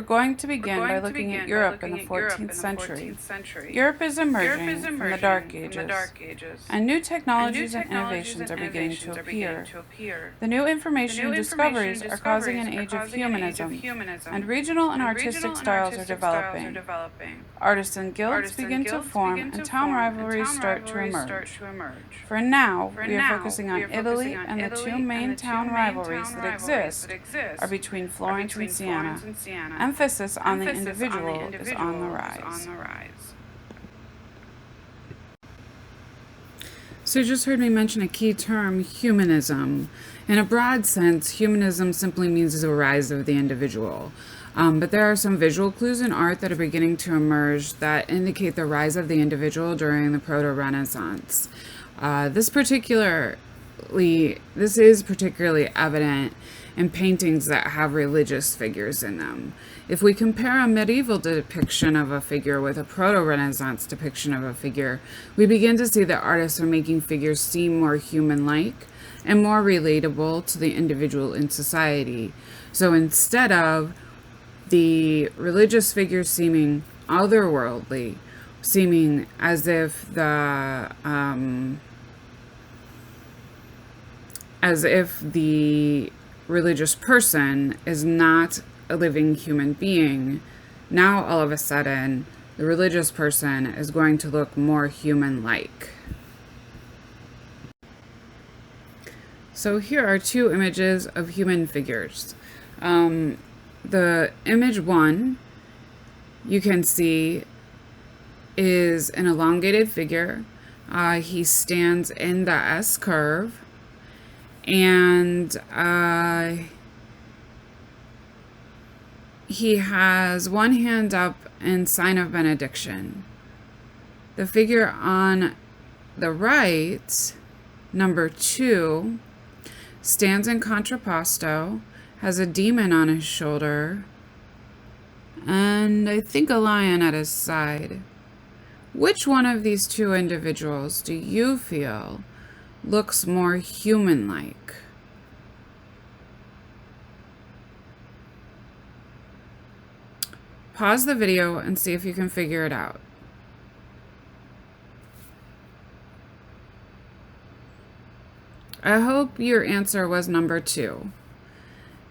We're going to begin by looking at Europe in the 14th century. Europe is emerging from the Dark Ages, and new technologies and innovations are beginning to appear. The new information and discoveries are causing an age of humanism, and regional and artistic styles are developing. Artisan guilds begin to form, and town rivalries start to emerge. For now, we are focusing on Italy, and the two main town rivalries that exist are between Florence and Siena. Emphasis on the individual is on the rise. So you just heard me mention a key term, humanism. In a broad sense, humanism simply means the rise of the individual. But there are some visual clues in art that are beginning to emerge that indicate the rise of the individual during the proto-Renaissance. This is particularly evident in paintings that have religious figures in them. If we compare a medieval depiction of a figure with a proto-Renaissance depiction of a figure, we begin to see that artists are making figures seem more human-like and more relatable to the individual in society. So instead of the religious figures seeming otherworldly, seeming as if the religious person is not a living human being, now all of a sudden the religious person is going to look more human-like. So here are two images of human figures. The image one you can see is an elongated figure. He stands in the S curve, and he has one hand up in sign of benediction. The figure on the right, number 2, stands in contrapposto, has a demon on his shoulder, and I think a lion at his side. Which one of these two individuals do you feel looks more human-like? Pause the video and see if you can figure it out. I hope your answer was number 2.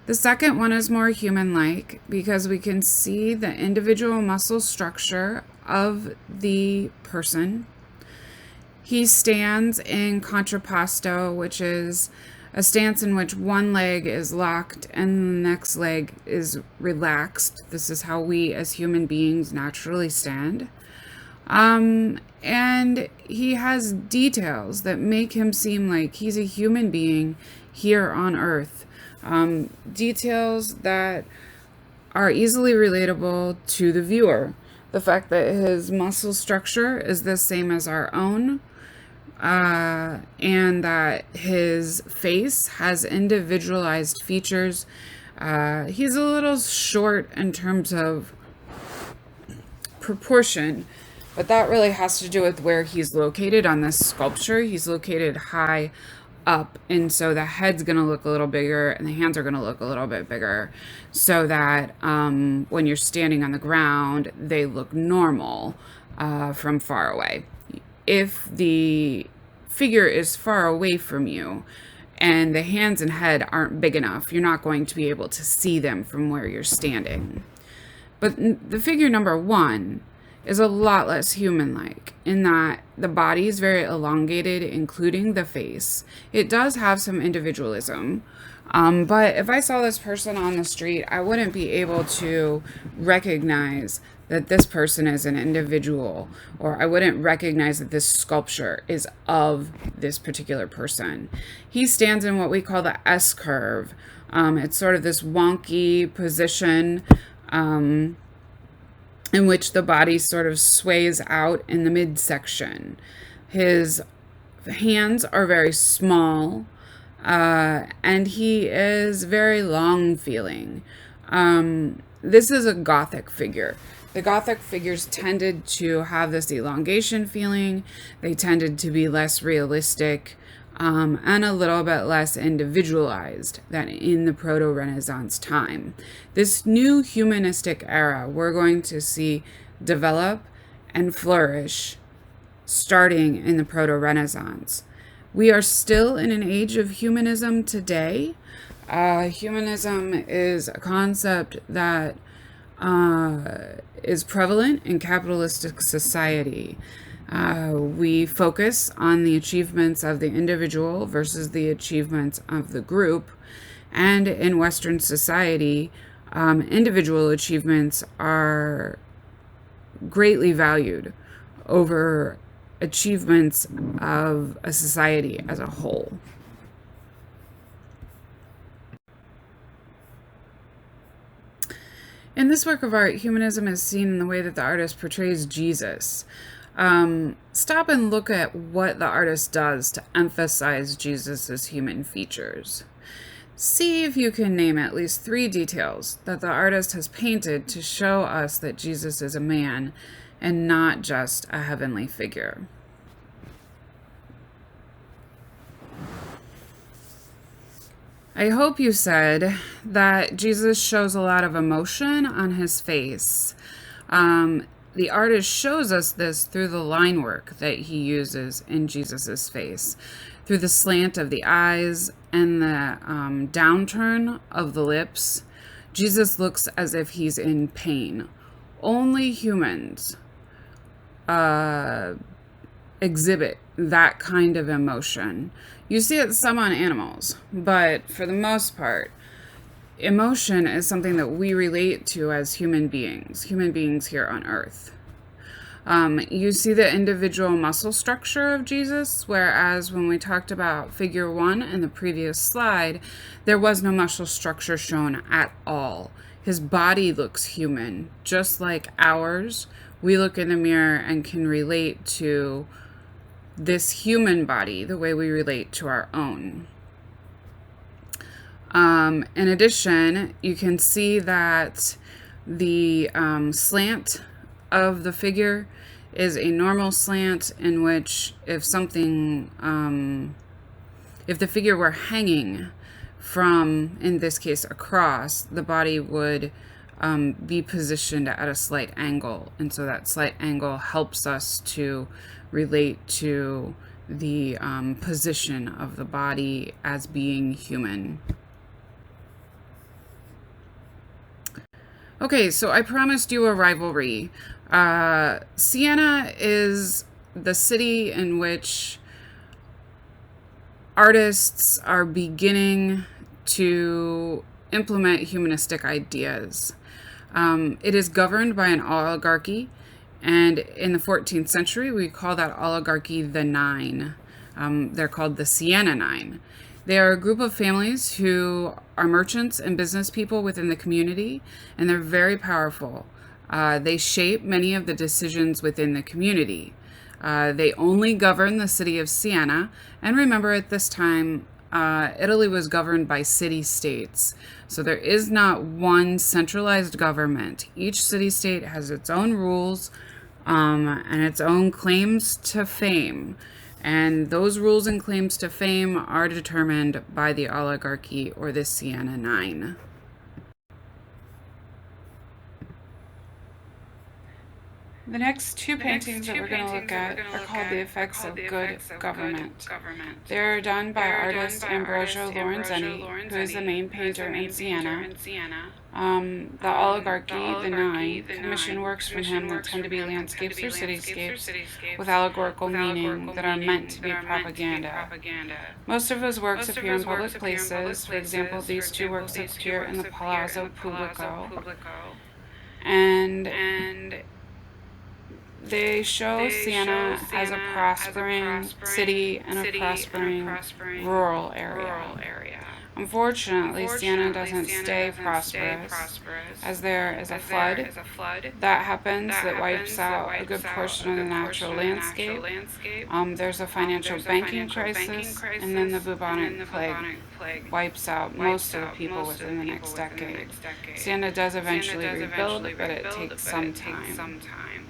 The second one is more human-like because we can see the individual muscle structure of the person. He stands in contrapposto, which is a stance in which one leg is locked and the next leg is relaxed. This is how we as human beings naturally stand. And he has details that make him seem like he's a human being here on Earth. Details that are easily relatable to the viewer. The fact that his muscle structure is the same as our own, and that his face has individualized features. He's a little short in terms of proportion, but that really has to do with where he's located on this sculpture. He's located high up, and so the head's going to look a little bigger and the hands are going to look a little bit bigger, so that when you're standing on the ground, they look normal from far away. If the figure is far away from you and the hands and head aren't big enough, you're not going to be able to see them from where you're standing. But the figure number 1 is a lot less human-like in that the body is very elongated, including the face. It does have some individualism, but if I saw this person on the street, I wouldn't be able to recognize that this person is an individual, or I wouldn't recognize that this sculpture is of this particular person. He stands in what we call the S curve. It's sort of this wonky position in which the body sort of sways out in the midsection. His hands are very small, and he is very long feeling. This is a Gothic figure. The Gothic figures tended to have this elongation feeling. They tended to be less realistic. and a little bit less individualized than in the proto-Renaissance time. This new humanistic era we're going to see develop and flourish starting in the proto-Renaissance. We are still in an age of humanism today. Humanism is a concept that is prevalent in capitalistic society. We focus on the achievements of the individual versus the achievements of the group. And in Western society, individual achievements are greatly valued over achievements of a society as a whole. In this work of art, humanism is seen in the way that the artist portrays Jesus. Stop and look at what the artist does to emphasize Jesus' human features. See if you can name at least 3 details that the artist has painted to show us that Jesus is a man and not just a heavenly figure. I hope you said that Jesus shows a lot of emotion on his face. The artist shows us this through the line work that he uses in Jesus's face, through the slant of the eyes and the downturn of the lips. Jesus looks as if he's in pain. Only humans exhibit that kind of emotion. You see it some on animals, but for the most part, emotion is something that we relate to as human beings here on Earth. You see the individual muscle structure of Jesus, whereas when we talked about figure 1 in the previous slide, there was no muscle structure shown at all. His body looks human, just like ours. We look in the mirror and can relate to this human body the way we relate to our own. In addition, you can see that the slant of the figure is a normal slant in which if the figure were hanging from, in this case, across, the body would be positioned at a slight angle. And so that slight angle helps us to relate to the position of the body as being human. Okay, so I promised you a rivalry. Siena is the city in which artists are beginning to implement humanistic ideas. It is governed by an oligarchy, and in the 14th century, we call that oligarchy the Nine. They're called the Siena Nine. They are a group of families who are merchants and business people within the community, and they're very powerful. They shape many of the decisions within the community. They only govern the city of Siena, and remember at this time, Italy was governed by city-states. So there is not one centralized government. Each city-state has its own rules and its own claims to fame. And those rules and claims to fame are determined by the oligarchy or the Siena Nine. The next two paintings that we're going to look at are called The Effects of Good Government. They're done by artist Ambrogio Lorenzini, who is the main painter in Siena. The oligarchy, the Nine, commission works from him that tend to be landscapes or cityscapes with allegorical meaning that are meant to be propaganda. Most of his works appear in public places. For example, these two works appear in the Palazzo Pubblico. And they show Siena as a prospering city and a prospering rural area. Unfortunately, Siena doesn't stay prosperous, as there is a flood that happens that wipes out a good portion of the natural landscape. There's a financial banking crisis, and then the bubonic plague wipes out most of the people within the next decade. Siena does eventually rebuild, but it takes some time.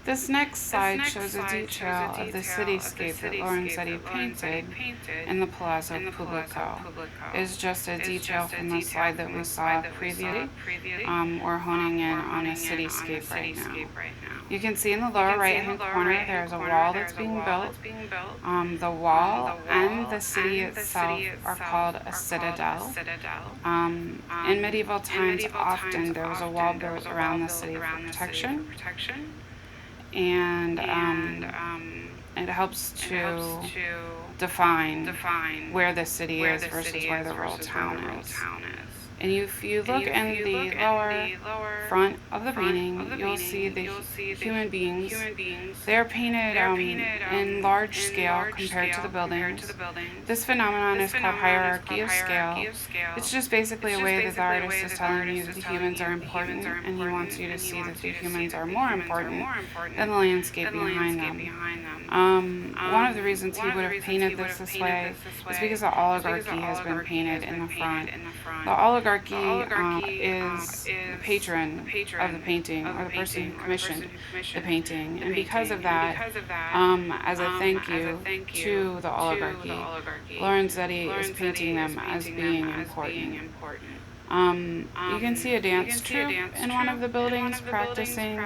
This next slide shows a detail of the cityscape that Lorenzetti painted in the Palazzo Pubblico. It is just a detail from the slide that we saw previously. We're honing in on a cityscape right now. You can see in the lower right-hand corner there is a wall that's being built. The wall and the city itself are called a citadel. In medieval times, often there was a wall built around the city for protection. And it helps to define where the city is versus where the rural town is. And if you look in the lower front of the painting, you'll see the human beings. They're painted in large scale compared to the buildings. This phenomenon is called hierarchy of scale. It's just basically a way that the artist is telling you that the humans are important, and he wants you to see that the humans are more important than the landscape behind them. One of the reasons he would have painted this way is because the oligarchy has been painted in the front. The oligarchy is the patron of the painting, or the person who commissioned the painting, and because of that, as a thank you to the oligarchy, Lorenzetti is painting them as being important. You can see a dance troupe in one of the buildings practicing.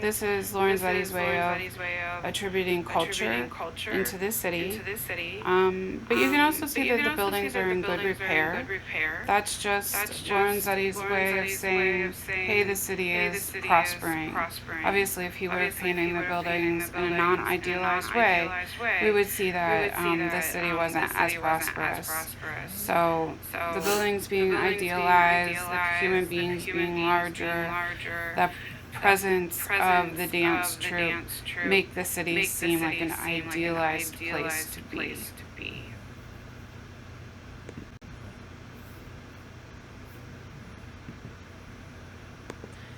This is Lorenzetti's way of attributing culture into the city. But you can also see that the buildings are in good repair. That's just Lorenzetti's way of saying, hey, the city is prospering. Obviously, if he were painting the buildings in a non-idealized way, we would see that the city wasn't as prosperous. So the buildings being idealized, the human beings being larger, the presence of the dance troupe make the city seem like an idealized place to be.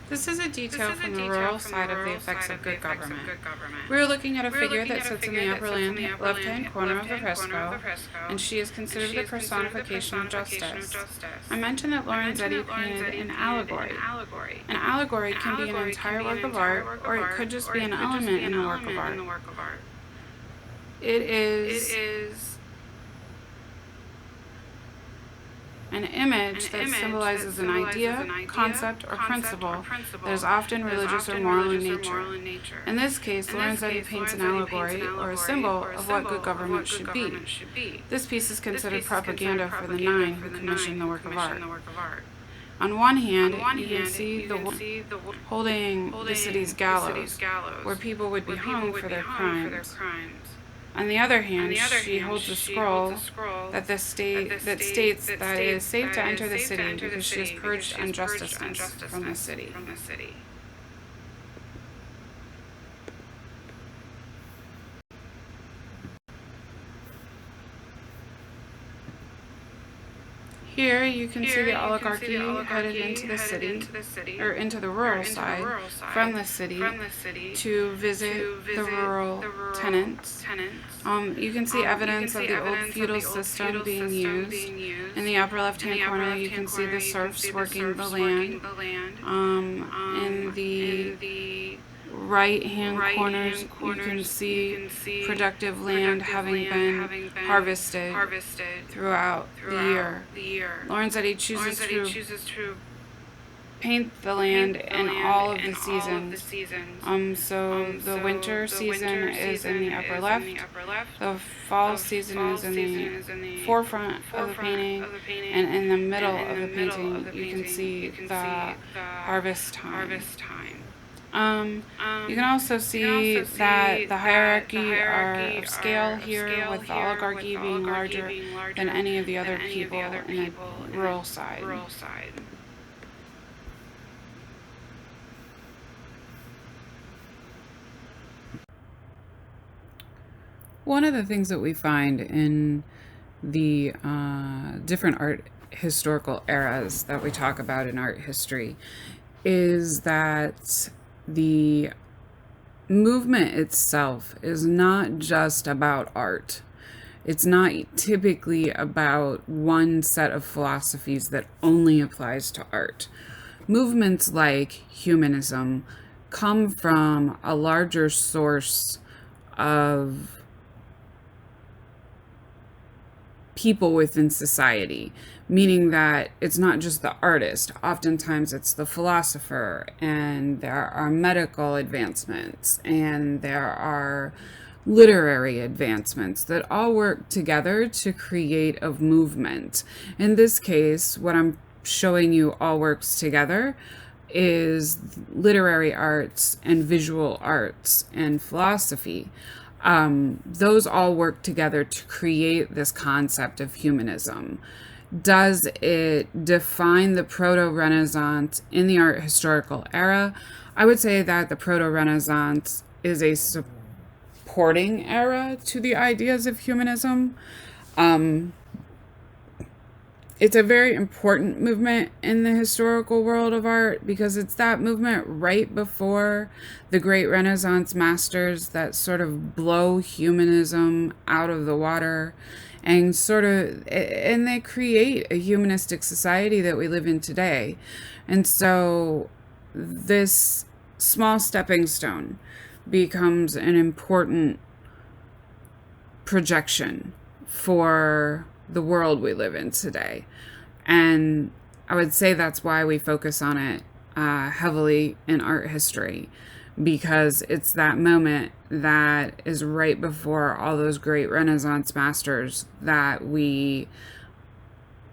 This is a detail from the rural side of the effects of good government. We are looking at a figure that sits in the upper left-hand corner of the fresco, and she is considered the personification of justice. I mentioned that Lorenzetti painted an allegory. An allegory can be an entire work of art, or it could just be an element in the work of art. It is an image that symbolizes an idea, concept, or principle that is often religious or moral in nature. In this case, Lorenzetti paints an allegory, or a symbol, of what good government should be. This piece is considered propaganda for the 9 who commissioned the work of art. On one hand, you can see the holding the city's gallows, where people would be hung for their crimes. On the other hand, she holds a scroll that states that it is safe to enter the city because she has purged injustice from the city. Here you can see the oligarchy headed into the city, or into the rural side, from the city to visit the rural tenants. You can see evidence of the old feudal system being used. In the upper left-hand corner, you can see the serfs working the land. In the right-hand corners, you can see productive land having been harvested throughout the year. Lorenzetti chooses to paint the land in all of the seasons. So the winter season is in the upper left. The fall season is in the forefront of the painting, and in the middle of the painting, you can see the harvest time. You can also see that the hierarchy of scale here, with the oligarchy being larger than any of the other people in the rural side. One of the things that we find in the different art historical eras that we talk about in art history is that the movement itself is not just about art. It's not typically about one set of philosophies that only applies to art. Movements like humanism come from a larger source of people within society, meaning that it's not just the artist. Oftentimes it's the philosopher, and there are medical advancements, and there are literary advancements that all work together to create a movement. In this case, what I'm showing you all works together is literary arts and visual arts and philosophy. Those all work together to create this concept of humanism. Does it define the proto-Renaissance in the art historical era? I would say that the proto-Renaissance is a supporting era to the ideas of humanism. It's a very important movement in the historical world of art because it's that movement right before the great Renaissance masters that sort of blow humanism out of the water and they create a humanistic society that we live in today. And so this small stepping stone becomes an important projection for the world we live in today. And I would say that's why we focus on it heavily in art history, because it's that moment that is right before all those great Renaissance masters that we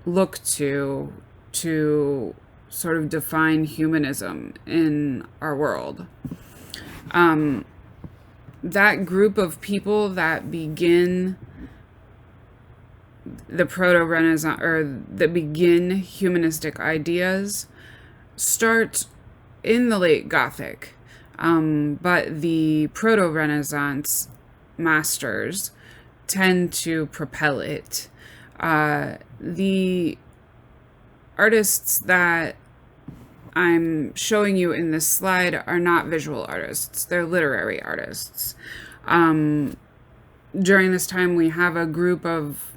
look to sort of define humanism in our world. That group of people that begin the proto-Renaissance, or that begin humanistic ideas, start in the late Gothic. But the proto-Renaissance masters tend to propel it. The artists that I'm showing you in this slide are not visual artists, they're literary artists. During this time, we have a group of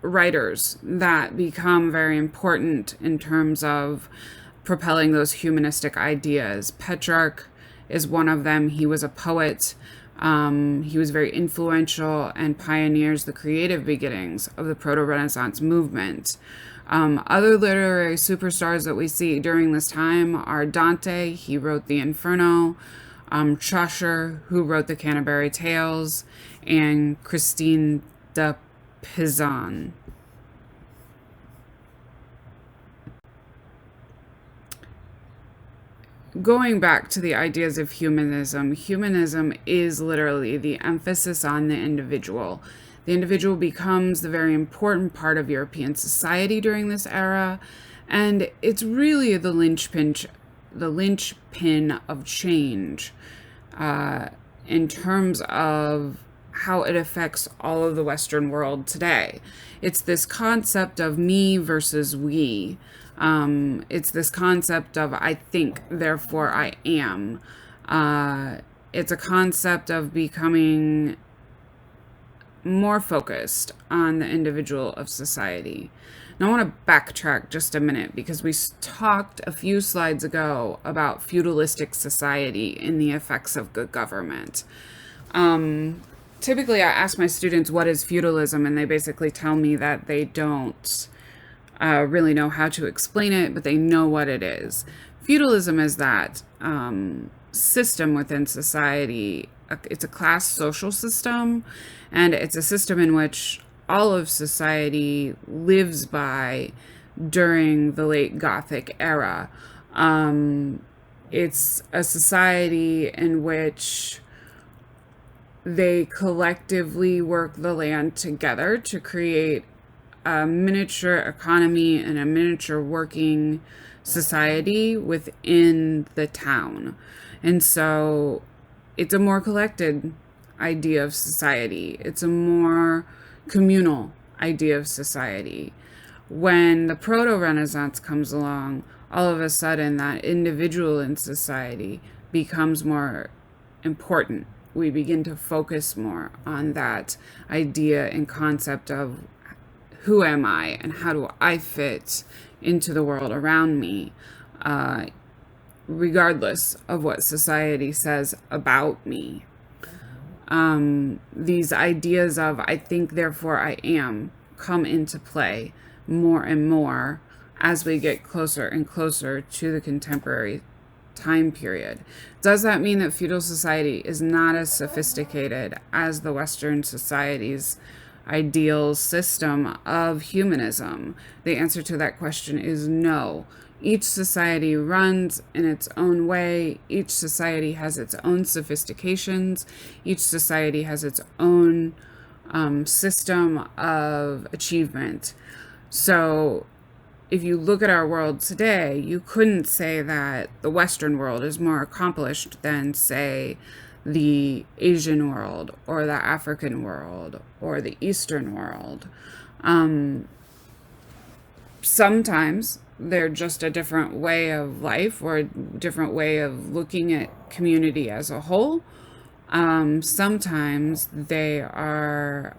writers that become very important in terms of propelling those humanistic ideas. Petrarch is one of them. He was a poet. He was very influential and pioneers the creative beginnings of the proto-Renaissance movement. Other literary superstars that we see during this time are Dante. He wrote the Inferno. Chaucer, who wrote the Canterbury Tales, and Christine de Pizan. Going back to the ideas of humanism, humanism is literally the emphasis on the individual. The individual becomes the very important part of European society during this era, and it's really the linchpin of change in terms of how it affects all of the Western world today. It's this concept of me versus we. It's this concept of I think, therefore I am. It's a concept of becoming more focused on the individual of society. Now I want to backtrack just a minute because we talked a few slides ago about feudalistic society and the effects of good government. Typically I ask my students what is feudalism, and they basically tell me that they don't really know how to explain it, but they know what it is. Feudalism is that system within society. It's a class social system, and it's a system in which all of society lives by during the late Gothic era. It's a society in which they collectively work the land together to create a miniature economy and a miniature working society within the town. And so it's a more collected idea of society. It's a more communal idea of society. When the proto-Renaissance comes along, all of a sudden that individual in society becomes more important. We begin to focus more on that idea and concept of who am I and how do I fit into the world around me. regardless of what society says about me. These ideas of I think, therefore I am come into play more and more as we get closer and closer to the contemporary time period. Does that mean that feudal society is not as sophisticated as the Western society's ideal system of humanism? The answer to that question is no. Each society runs in its own way. Each society has its own sophistications. Each society has its own system of achievement. So if you look at our world today, you couldn't say that the Western world is more accomplished than, say, the Asian world or the African world or the Eastern world. Sometimes they're just a different way of life or a different way of looking at community as a whole. Sometimes they are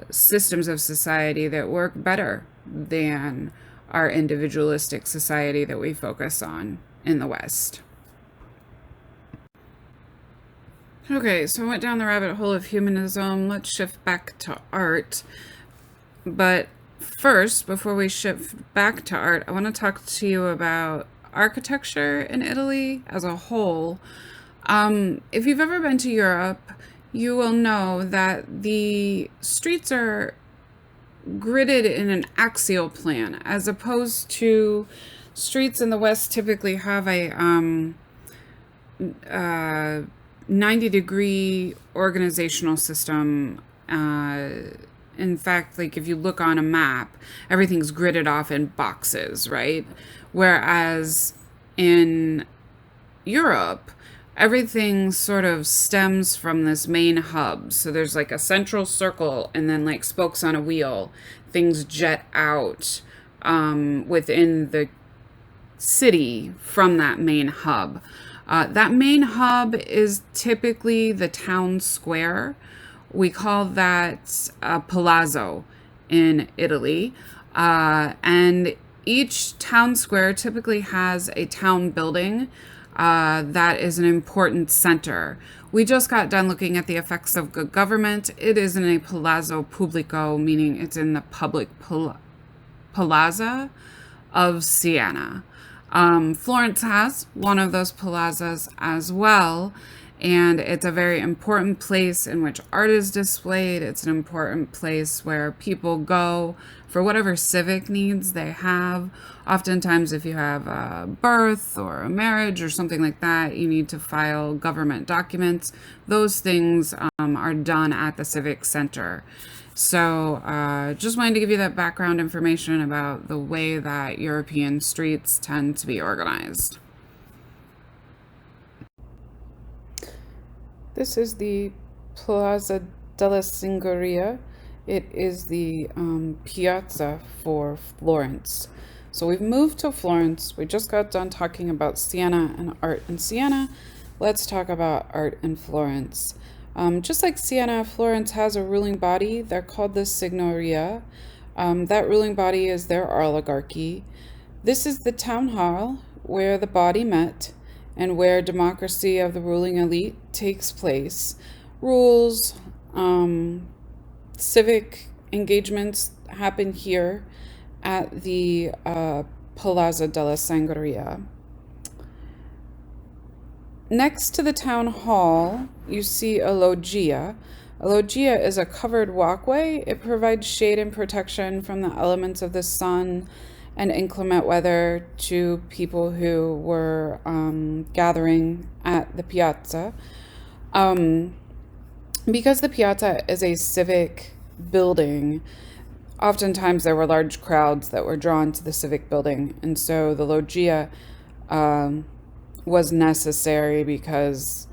systems of society that work better than our individualistic society that we focus on in the West. Okay, so I went down the rabbit hole of humanism. Let's shift back to art. But first, before we shift back to art, I want to talk to you about architecture in Italy as a whole. If you've ever been to Europe, you will know that the streets are gridded in an axial plan, as opposed to streets in the West typically have a 90-degree organizational system. In fact, like if you look on a map, everything's gridded off in boxes, right? Whereas in Europe, everything sort of stems from this main hub. So there's like a central circle and then like spokes on a wheel. Things jet out within the city from that main hub. That main hub is typically the town square. We call that a palazzo in Italy. And each town square typically has a town building that is an important center. We just got done looking at the effects of good government. It is in a palazzo pubblico, meaning it's in the public palazza of Siena. Florence has one of those plazas as well, and it's a very important place in which art is displayed. It's an important place where people go for whatever civic needs they have. Oftentimes, if you have a birth or a marriage or something like that, you need to file government documents. Those things are done at the civic center. So just wanted to give you that background information about the way that European streets tend to be organized. This is the Piazza della Signoria. It is the piazza for Florence. So we've moved to Florence. We just got done talking about Siena and art in Siena. Let's talk about art in Florence. Just like Siena, Florence has a ruling body. They're called the Signoria. That ruling body is their oligarchy. This is the town hall where the body met and where democracy of the ruling elite takes place. Rules, civic engagements happen here at the Palazzo della Signoria. Next to the town hall, you see a loggia. A loggia is a covered walkway. It provides shade and protection from the elements of the sun and inclement weather to people who were gathering at the piazza. Because the piazza is a civic building, oftentimes there were large crowds that were drawn to the civic building, and so the loggia was necessary because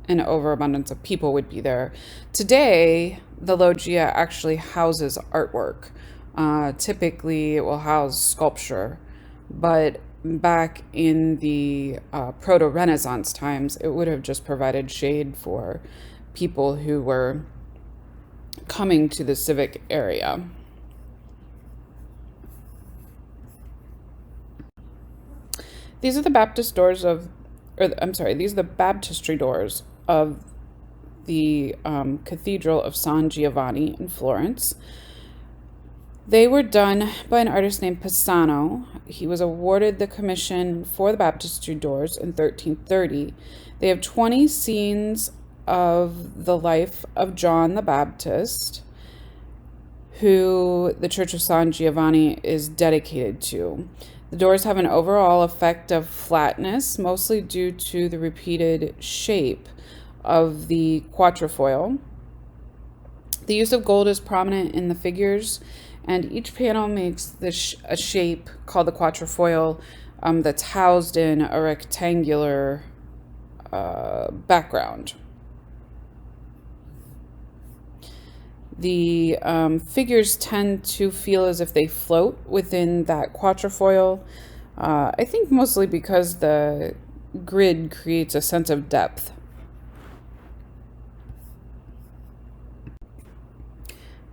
an overabundance of people would be there. Today, the loggia actually houses artwork. Typically, it will house sculpture, but back in the proto-Renaissance times, it would have just provided shade for people who were coming to the civic area. These are the Baptist doors of, or I'm sorry, these are the baptistry doors of the Cathedral of San Giovanni in Florence. They were done by an artist named Pisano. He was awarded the commission for the baptistry doors in 1330. They have 20 scenes of the life of John the Baptist, who the Church of San Giovanni is dedicated to. The doors have an overall effect of flatness, mostly due to the repeated shape of the quatrefoil. The use of gold is prominent in the figures, and each panel makes a shape called the quatrefoil that's housed in a rectangular background. The figures tend to feel as if they float within that quatrefoil. I think mostly because the grid creates a sense of depth.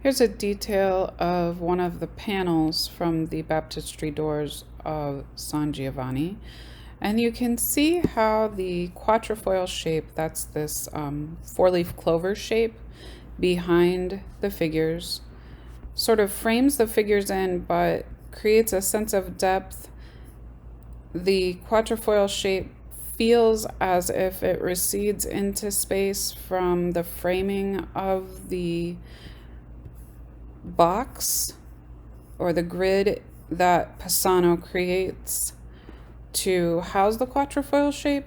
Here's a detail of one of the panels from the baptistry doors of San Giovanni. And you can see how the quatrefoil shape, that's this four-leaf clover shape behind the figures, sort of frames the figures in, but creates a sense of depth. The quatrefoil shape feels as if it recedes into space from the framing of the box or the grid that Pisano creates to house the quatrefoil shape,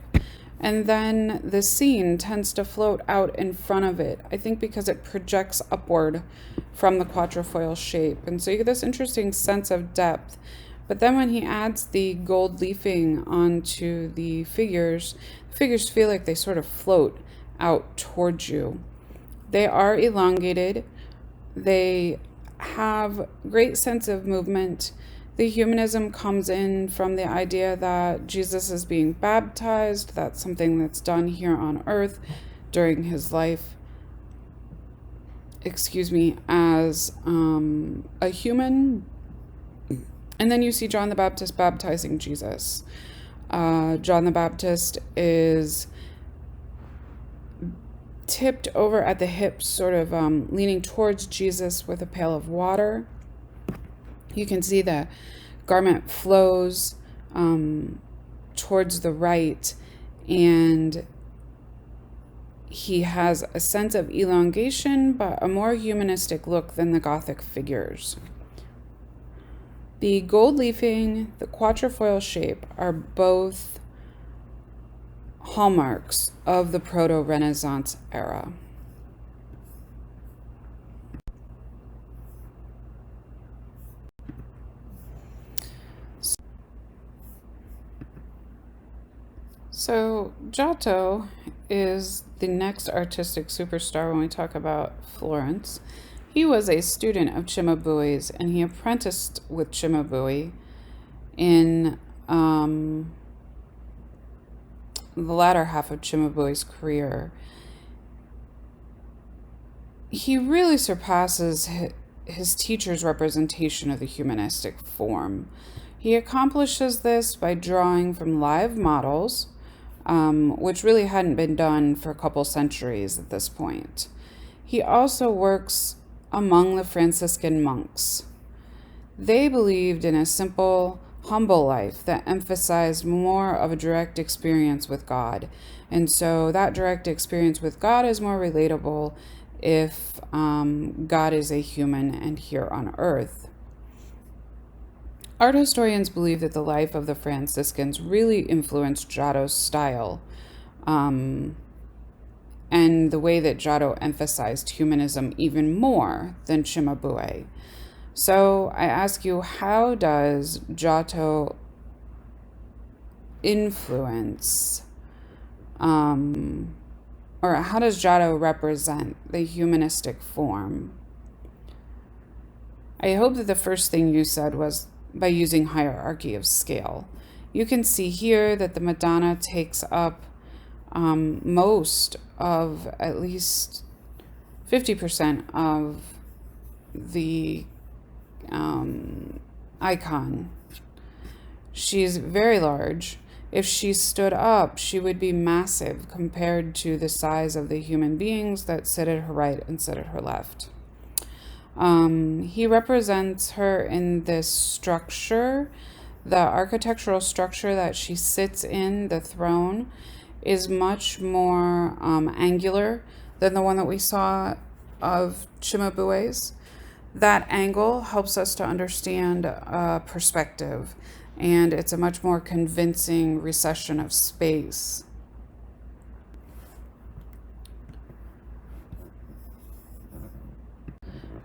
and then the scene tends to float out in front of it, I think because it projects upward from the quatrefoil shape, and so you get this interesting sense of depth. But then when he adds the gold leafing onto the figures feel like they sort of float out towards you. They are elongated. They have great sense of movement. The humanism comes in from the idea that Jesus is being baptized. That's something that's done here on earth during his life, as a human. And then you see John the Baptist baptizing Jesus. John the Baptist is tipped over at the hips, sort of leaning towards Jesus with a pail of water. You can see the garment flows towards the right, and he has a sense of elongation, but a more humanistic look than the Gothic figures. The gold leafing, the quatrefoil shape are both hallmarks of the proto-Renaissance era. So Giotto is the next artistic superstar when we talk about Florence. He was a student of Cimabue's, and he apprenticed with Cimabue in the latter half of Cimabue's career. He really surpasses his teacher's representation of the humanistic form. He accomplishes this by drawing from live models, which really hadn't been done for a couple centuries at this point. He also works among the Franciscan monks. They believed in a simple, humble life that emphasized more of a direct experience with God. And so that direct experience with God is more relatable if God is a human and here on earth. Art historians believe that the life of the Franciscans really influenced Giotto's style, and the way that Giotto emphasized humanism even more than Cimabue. So I ask you, how does Giotto influence, or how does Giotto represent the humanistic form? I hope that the first thing you said was by using hierarchy of scale. You can see here that the Madonna takes up most of, at least 50% of the icon. She's very large. If she stood up, she would be massive compared to the size of the human beings that sit at her right and sit at her left. He represents her in this structure. The architectural structure that she sits in, the throne, is much more angular than the one that we saw of Chimabue's. That angle helps us to understand perspective, and it's a much more convincing recession of space.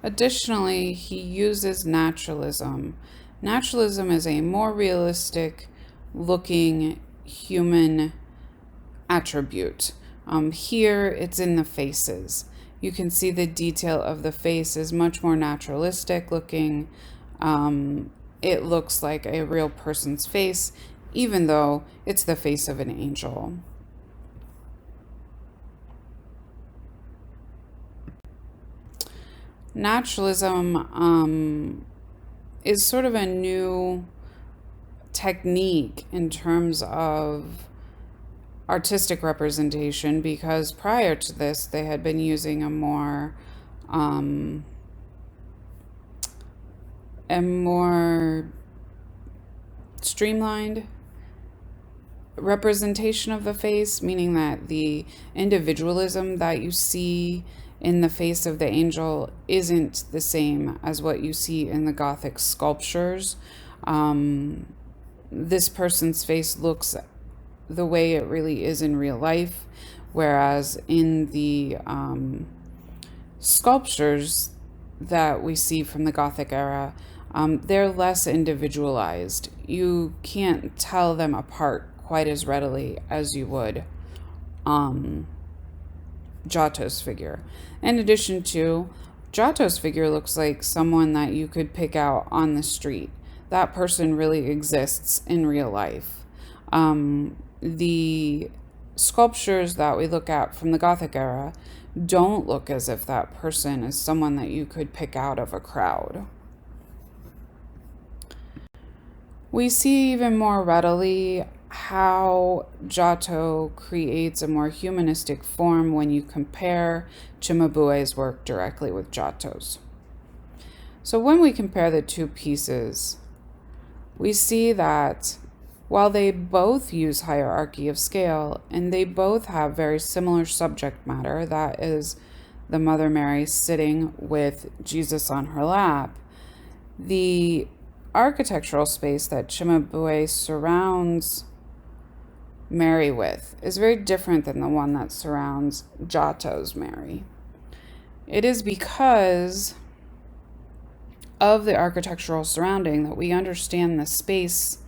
Additionally, he uses naturalism. Naturalism is a more realistic looking human attribute. Here, it's in the faces. You can see the detail of the face is much more naturalistic looking. It looks like a real person's face, even though it's the face of an angel. Naturalism is sort of a new technique in terms of artistic representation, because prior to this they had been using a more streamlined representation of the face, meaning that the individualism that you see in the face of the angel isn't the same as what you see in the Gothic sculptures. This person's face looks the way it really is in real life, whereas in the sculptures that we see from the Gothic era, they're less individualized. You can't tell them apart quite as readily as you would Giotto's figure. In addition to, Giotto's figure looks like someone that you could pick out on the street. That person really exists in real life. The sculptures that we look at from the Gothic era don't look as if that person is someone that you could pick out of a crowd. We see even more readily how Giotto creates a more humanistic form when you compare Cimabue's work directly with Giotto's. So when we compare the two pieces, we see that while they both use hierarchy of scale and they both have very similar subject matter, that is the Mother Mary sitting with Jesus on her lap, the architectural space that Cimabue surrounds Mary with is very different than the one that surrounds Giotto's Mary. It is because of the architectural surrounding that we understand the space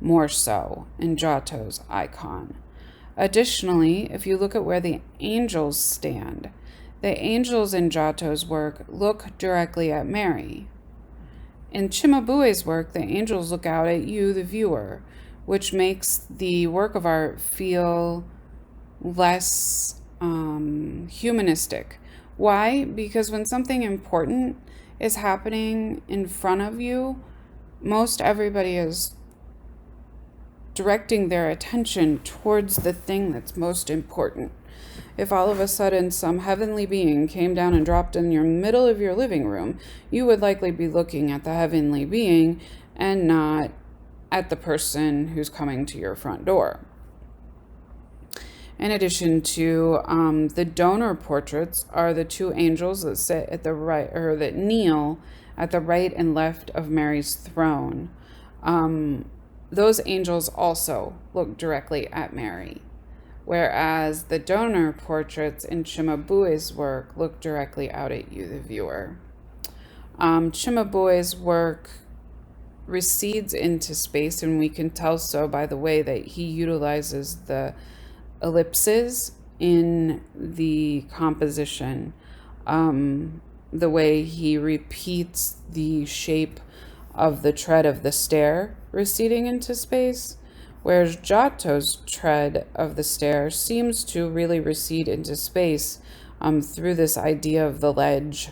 more so in Giotto's icon. Additionally, if you look at where the angels stand, the angels in Giotto's work look directly at Mary. In Cimabue's work, the angels look out at you, the viewer, which makes the work of art feel less humanistic. Why? Because when something important is happening in front of you, most everybody is directing their attention towards the thing that's most important. If all of a sudden some heavenly being came down and dropped in your middle of your living room, you would likely be looking at the heavenly being and not at the person who's coming to your front door. In addition to the donor portraits are the two angels that sit at the right, or that kneel at the right and left of Mary's throne. Those angels also look directly at Mary, whereas the donor portraits in Cimabue's work look directly out at you, the viewer. Cimabue's work recedes into space, and we can tell so by the way that he utilizes the ellipses in the composition, the way he repeats the shape of the tread of the stair receding into space, whereas Giotto's tread of the stair seems to really recede into space through this idea of the ledge.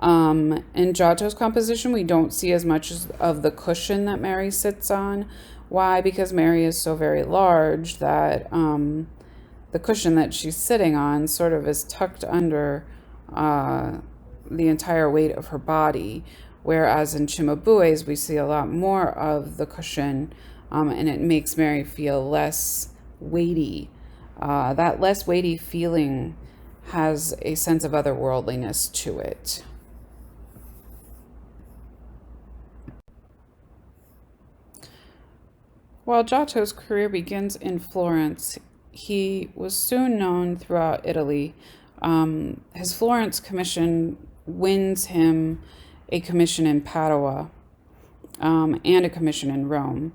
In Giotto's composition, we don't see as much of the cushion that Mary sits on. Why? Because Mary is so very large that the cushion that she's sitting on sort of is tucked under uh, the entire weight of her body. Whereas in Chimabue's, we see a lot more of the cushion, and it makes Mary feel less weighty. That less weighty feeling has a sense of otherworldliness to it. While Giotto's career begins in Florence, he was soon known throughout Italy. His Florence commission wins him a commission in Padua, and a commission in Rome.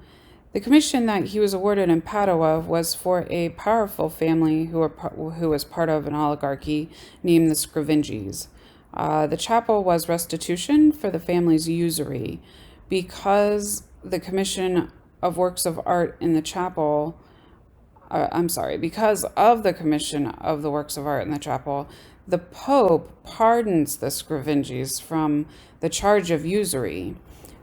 The commission that he was awarded in Padua was for a powerful family who was part of an oligarchy named the Scrovingis. The chapel was restitution for the family's usury. Because the commission of works of art in the chapel, because of the commission of the works of art in the chapel, the Pope pardons the Scrovingis from the charge of usury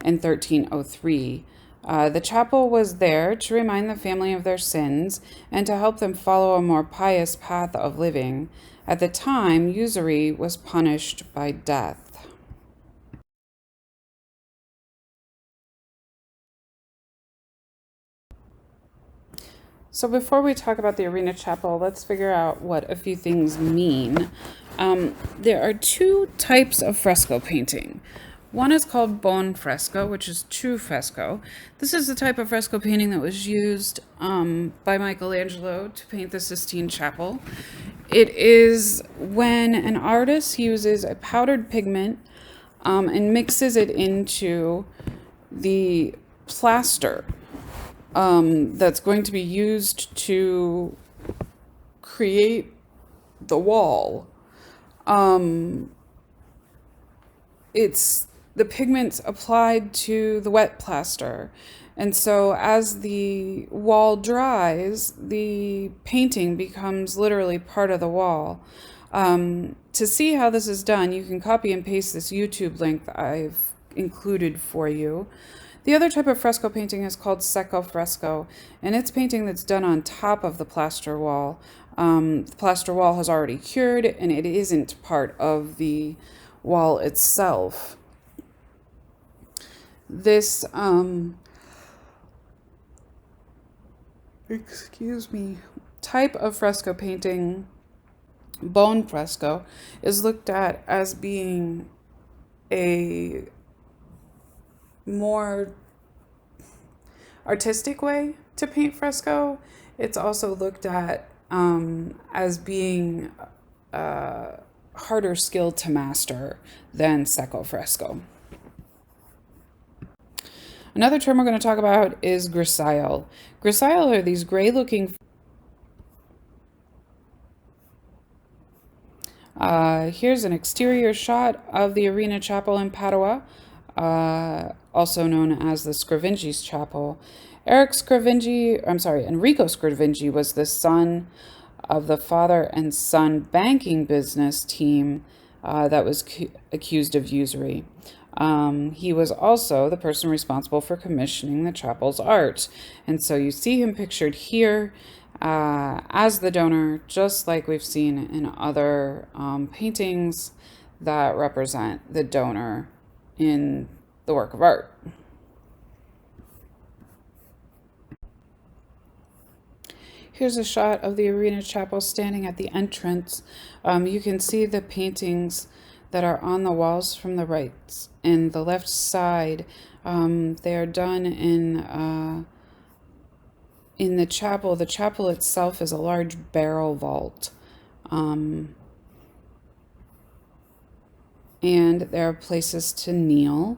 in 1303. The chapel was there to remind the family of their sins and to help them follow a more pious path of living. At the time, usury was punished by death. So before we talk about the Arena Chapel, let's figure out what a few things mean. There are two types of fresco painting. One is called buon fresco, which is true fresco. This is the type of fresco painting that was used by Michelangelo to paint the Sistine Chapel. It is when an artist uses a powdered pigment and mixes it into the plaster that's going to be used to create the wall. It's the pigments applied to the wet plaster. And so as the wall dries, the painting becomes literally part of the wall. To see how this is done, you can copy and paste this YouTube link that I've included for you. The other type of fresco painting is called secco fresco, and it's painting that's done on top of the plaster wall. The plaster wall has already cured, and it isn't part of the wall itself. This, type of fresco painting, buon fresco, is looked at as being a more artistic way to paint fresco. It's also looked at as being harder skill to master than secco fresco. Another term we're going to talk about is grisaille. Grisaille are these gray-looking. Here's an exterior shot of the Arena Chapel in Padua, also known as the Scrovingi's Chapel. Enrico Scrovingi was the son of the father and son banking business team that was accused of usury. He was also the person responsible for commissioning the chapel's art. And so you see him pictured here as the donor, just like we've seen in other paintings that represent the donor in the work of art. Here's a shot of the Arena Chapel standing at the entrance. You can see the paintings that are on the walls from the right and the left side. They are done in the chapel. The chapel itself is a large barrel vault. And there are places to kneel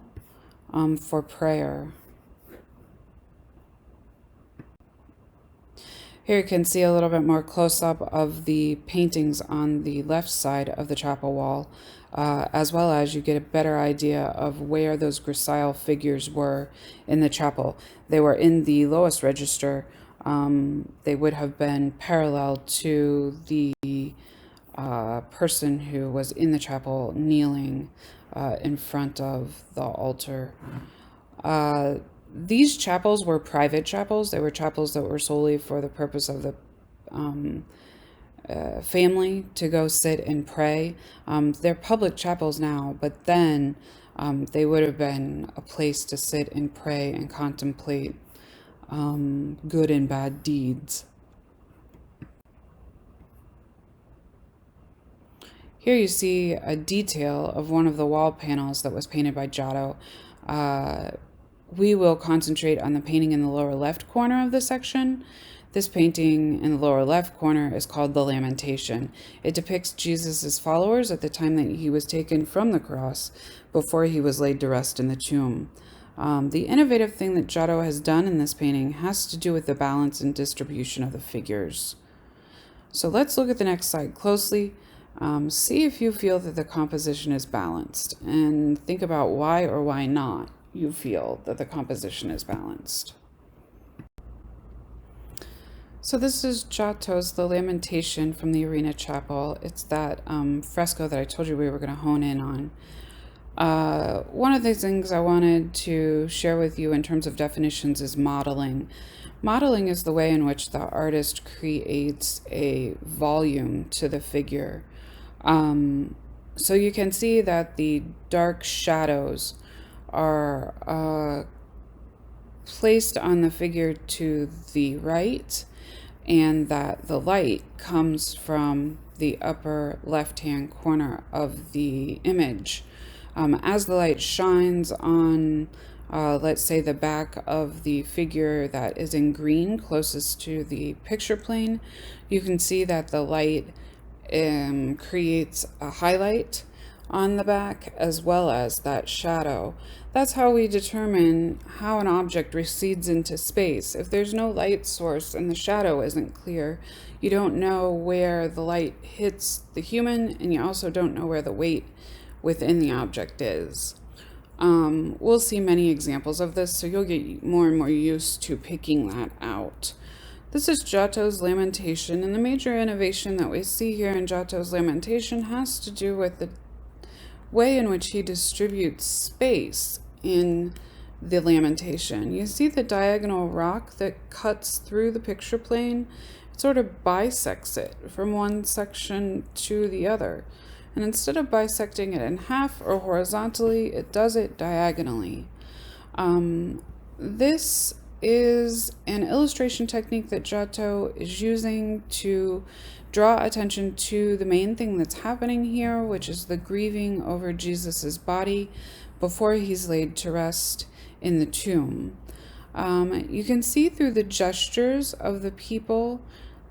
for prayer. Here you can see a little bit more close-up of the paintings on the left side of the chapel wall, as well as you get a better idea of where those grisaille figures were in the chapel. They were in the lowest register. They would have been parallel to the person who was in the chapel kneeling in front of the altar. These chapels were private chapels. They were chapels that were solely for the purpose of the family to go sit and pray. They're public chapels now, but then they would have been a place to sit and pray and contemplate good and bad deeds. Here you see a detail of one of the wall panels that was painted by Giotto. We will concentrate on the painting in the lower left corner of the section. This painting in the lower left corner is called The Lamentation. It depicts Jesus' followers at the time that he was taken from the cross before he was laid to rest in the tomb. The innovative thing that Giotto has done in this painting has to do with the balance and distribution of the figures. So let's look at the next slide closely. See if you feel that the composition is balanced, and think about why or why not you feel that the composition is balanced. So this is Giotto's The Lamentation from the Arena Chapel. It's that fresco that I told you we were going to hone in on. One of the things I wanted to share with you in terms of definitions is modeling. Modeling is the way in which the artist creates a volume to the figure. So you can see that the dark shadows are placed on the figure to the right, and that the light comes from the upper left-hand corner of the image. As the light shines on, let's say, the back of the figure that is in green closest to the picture plane, you can see that the light creates a highlight on the back as well as that shadow. That's how we determine how an object recedes into space. If there's no light source and the shadow isn't clear, you don't know where the light hits the human, and you also don't know where the weight within the object is. We'll see many examples of this, so you'll get more and more used to picking that out. This is Giotto's Lamentation, and the major innovation that we see here in Giotto's Lamentation has to do with the way in which he distributes space in the Lamentation. You see the diagonal rock that cuts through the picture plane? It sort of bisects it from one section to the other. And instead of bisecting it in half or horizontally, it does it diagonally. This is an illustration technique that Giotto is using to draw attention to the main thing that's happening here, which is the grieving over Jesus's body before he's laid to rest in the tomb. You can see through the gestures of the people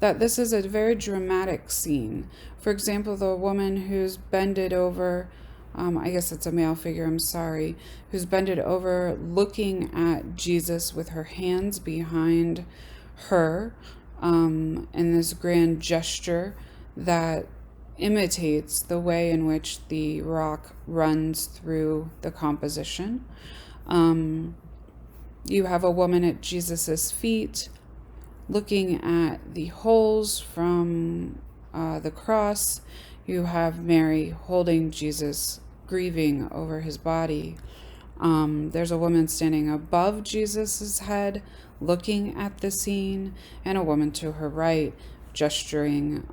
that this is a very dramatic scene. For example, the woman who's bended over, I guess it's a male figure, I'm sorry, who's bended over looking at Jesus with her hands behind her, in this grand gesture that imitates the way in which the rock runs through the composition. You have a woman at Jesus's feet looking at the holes from the cross. You have Mary holding Jesus, grieving over his body. There's a woman standing above Jesus's head, looking at the scene, and a woman to her right, gesturing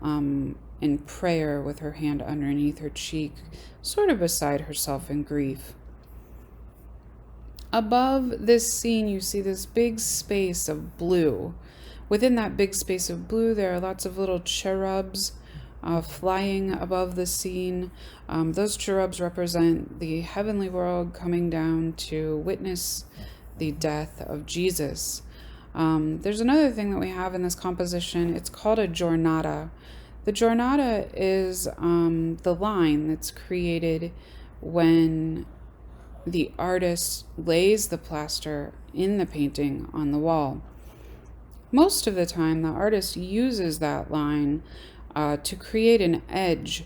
in prayer with her hand underneath her cheek, sort of beside herself in grief. Above this scene, you see this big space of blue. Within that big space of blue, there are lots of little cherubs flying above the scene. Those cherubs represent the heavenly world coming down to witness the death of Jesus. There's another thing that we have in this composition. It's called a giornata. The giornata is the line that's created when the artist lays the plaster in the painting on the wall. Most of the time, the artist uses that line to create an edge,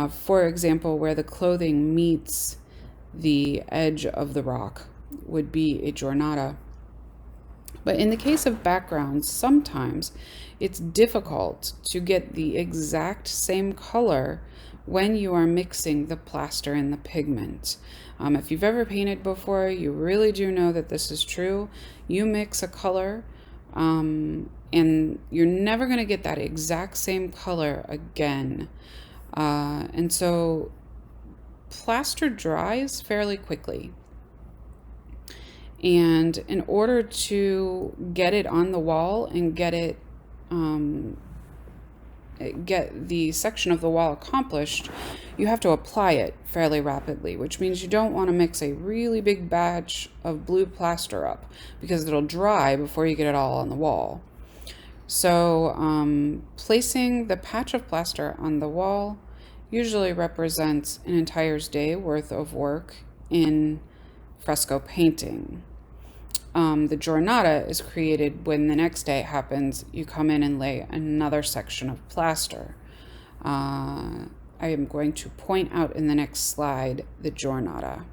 for example, where the clothing meets the edge of the rock would be a giornata. But in the case of backgrounds, sometimes it's difficult to get the exact same color when you are mixing the plaster and the pigment. If you've ever painted before, you really do know that this is true. You mix a color, and you're never going to get that exact same color again. And so plaster dries fairly quickly. And in order to get it on the wall and get the section of the wall accomplished, you have to apply it fairly rapidly, which means you don't want to mix a really big batch of blue plaster up because it'll dry before you get it all on the wall. So placing the patch of plaster on the wall usually represents an entire day worth of work in fresco painting. The giornata is created when the next day happens. You come in and lay another section of plaster. I am going to point out in the next slide the giornata.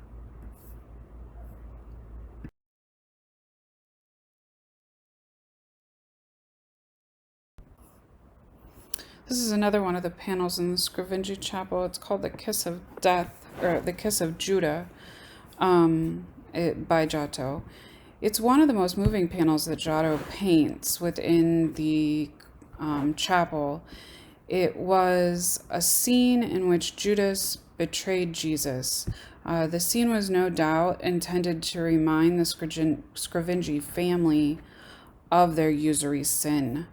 This is another one of the panels in the Scrivingi Chapel. It's called The Kiss of Death, or The Kiss of Judah, by Giotto. It's one of the most moving panels that Giotto paints within the chapel. It was a scene in which Judas betrayed Jesus. The scene was no doubt intended to remind the Scrivingi family of their usury sin.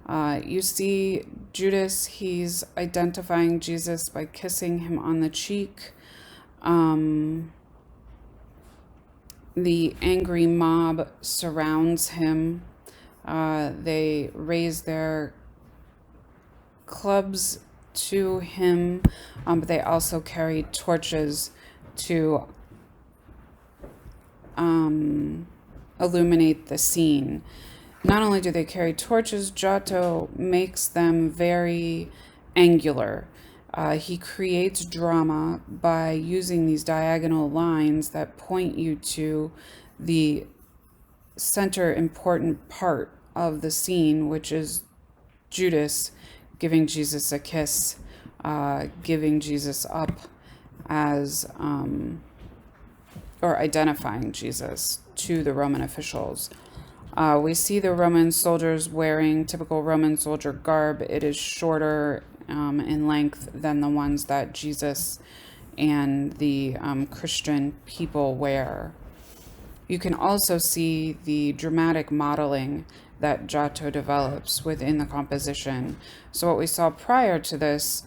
You see Judas, he's identifying Jesus by kissing him on the cheek. The angry mob surrounds him. They raise their clubs to him, but they also carry torches to illuminate the scene. Not only do they carry torches, Giotto makes them very angular. He creates drama by using these diagonal lines that point you to the center important part of the scene, which is Judas giving Jesus a kiss, giving Jesus up as, or identifying Jesus to the Roman officials. We see the Roman soldiers wearing typical Roman soldier garb. It is shorter in length than the ones that Jesus and the Christian people wear. You can also see the dramatic modeling that Giotto develops within the composition. So what we saw prior to this,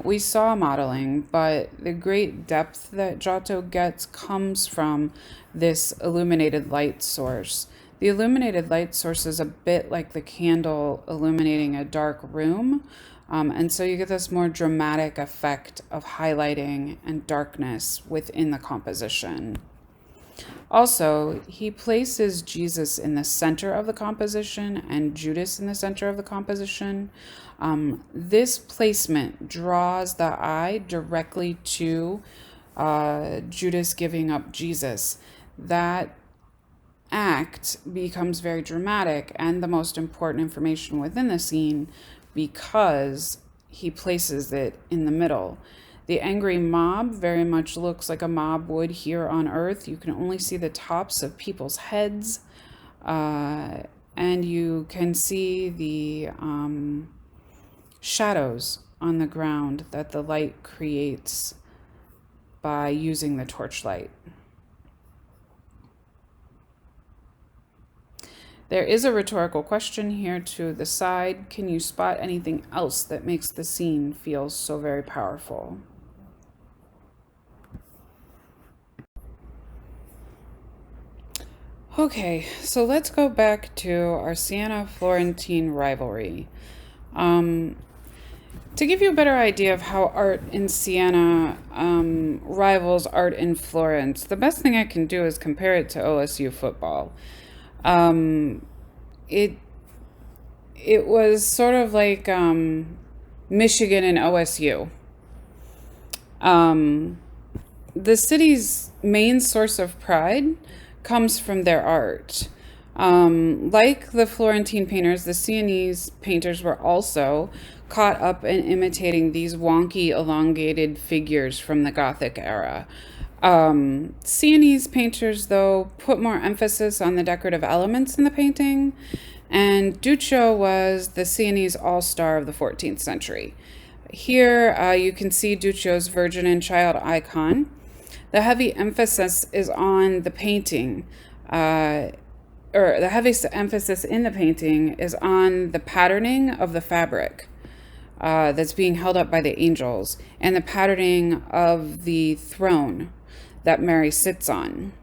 we saw modeling, but the great depth that Giotto gets comes from this illuminated light source. The illuminated light source is a bit like the candle illuminating a dark room, and so you get this more dramatic effect of highlighting and darkness within the composition. Also, he places Jesus in the center of the composition and Judas in the center of the composition. This placement draws the eye directly to Judas giving up Jesus. That act becomes very dramatic and the most important information within the scene because he places it in the middle. The angry mob very much looks like a mob would here on Earth. You can only see the tops of people's heads, and you can see the shadows on the ground that the light creates by using the torchlight. There is a rhetorical question here to the side. Can you spot anything else that makes the scene feel so very powerful? Okay, so let's go back to our Siena-Florentine rivalry. To give you a better idea of how art in Siena rivals art in Florence, the best thing I can do is compare it to OSU football. It was sort of like Michigan and OSU. The city's main source of pride comes from their art. Like the Florentine painters, the Sienese painters were also caught up in imitating these wonky, elongated figures from the Gothic era. Sienese painters, though, put more emphasis on the decorative elements in the painting, and Duccio was the Sienese all-star of the 14th century. Here you can see Duccio's Virgin and Child icon. The heavy emphasis is on the painting, or the heaviest emphasis in the painting is on the patterning of the fabric that's being held up by the angels and the patterning of the throne that Mary sits on.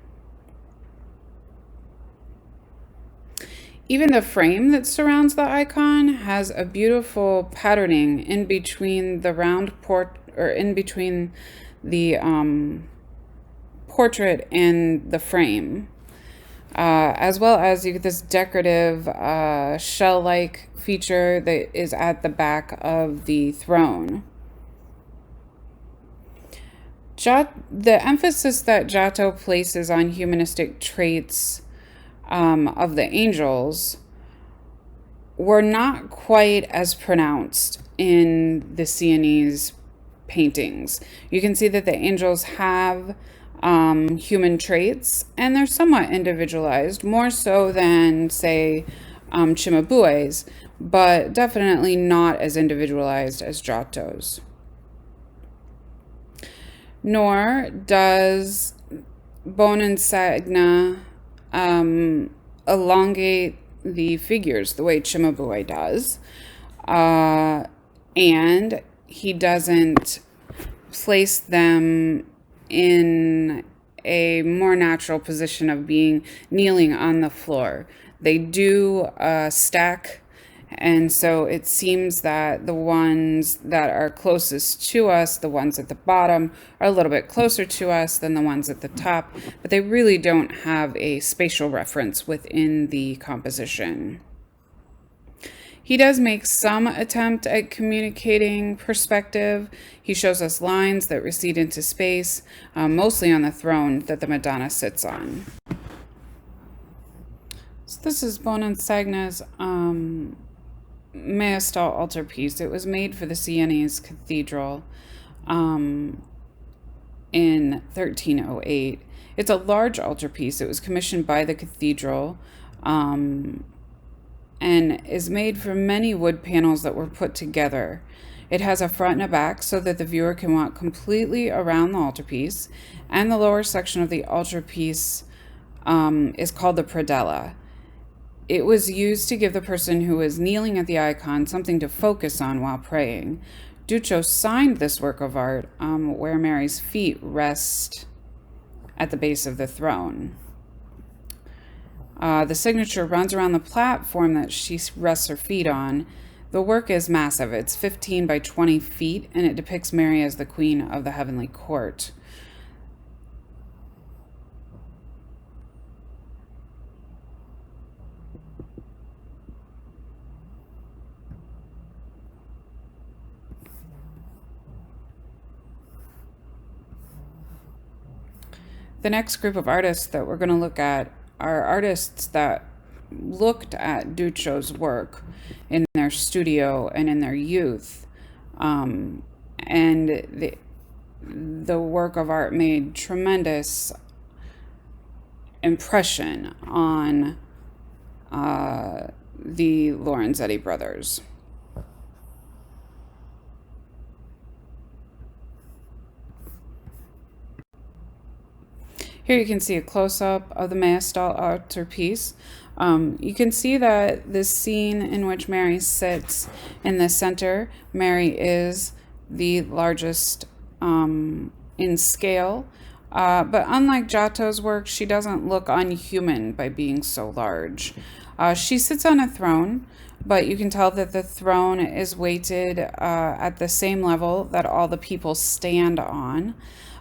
Even the frame that surrounds the icon has a beautiful patterning in between the in between the portrait and the frame, as well as you get this decorative shell-like feature that is at the back of the throne. The emphasis that Giotto places on humanistic traits of the angels were not quite as pronounced in the Sienese paintings. You can see that the angels have human traits, and they're somewhat individualized, more so than, say, Cimabue's, but definitely not as individualized as Giotto's. Nor does Bonensagna elongate the figures the way Cimabue does, and he doesn't place them in a more natural position of being kneeling on the floor. They do stack, and so it seems that the ones that are closest to us, the ones at the bottom, are a little bit closer to us than the ones at the top, but they really don't have a spatial reference within the composition. He does make some attempt at communicating perspective. He shows us lines that recede into space, mostly on the throne that the Madonna sits on. So this is Bonensagna's Maestal altarpiece. It was made for the Sienese Cathedral in 1308. It's a large altarpiece. It was commissioned by the cathedral and is made from many wood panels that were put together. It has a front and a back so that the viewer can walk completely around the altarpiece, and the lower section of the altarpiece is called the predella. It was used to give the person who was kneeling at the icon something to focus on while praying. Duccio signed this work of art where Mary's feet rest at the base of the throne. The signature runs around the platform that she rests her feet on. The work is massive. It's 15 by 20 feet, and it depicts Mary as the queen of the heavenly court. The next group of artists that we're going to look at are artists that looked at Duccio's work in their studio and in their youth, and the work of art made tremendous impression on the Lorenzetti brothers. Here you can see a close-up of the Maestal altarpiece. You can see that this scene in which Mary sits in the center, Mary is the largest in scale, but unlike Giotto's work, she doesn't look unhuman by being so large. She sits on a throne, but you can tell that the throne is weighted at the same level that all the people stand on.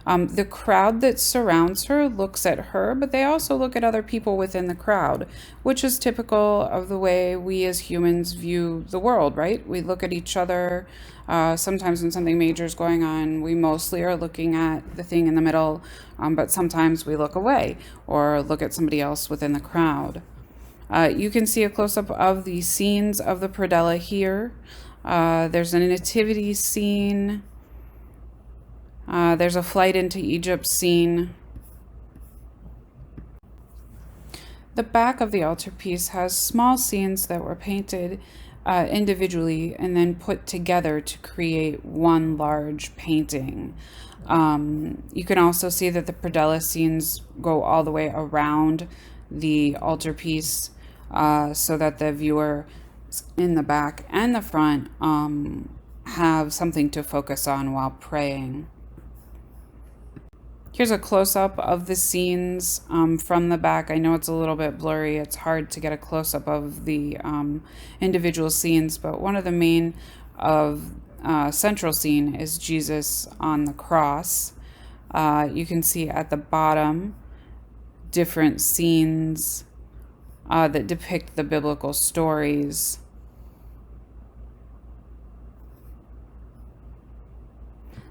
The crowd that surrounds her looks at her, but they also look at other people within the crowd, which is typical of the way we as humans view the world, right? We look at each other. Sometimes when something major is going on, we mostly are looking at the thing in the middle, but sometimes we look away or look at somebody else within the crowd. You can see a close-up of the scenes of the predella here. There's a nativity scene. There's a flight into Egypt scene. The back of the altarpiece has small scenes that were painted individually and then put together to create one large painting. You can also see that the predella scenes go all the way around the altarpiece so that the viewer in the back and the front have something to focus on while praying. Here's a close-up of the scenes from the back. I know it's a little bit blurry. It's hard to get a close-up of the individual scenes, but one of the main central scene is Jesus on the cross. You can see at the bottom different scenes that depict the biblical stories.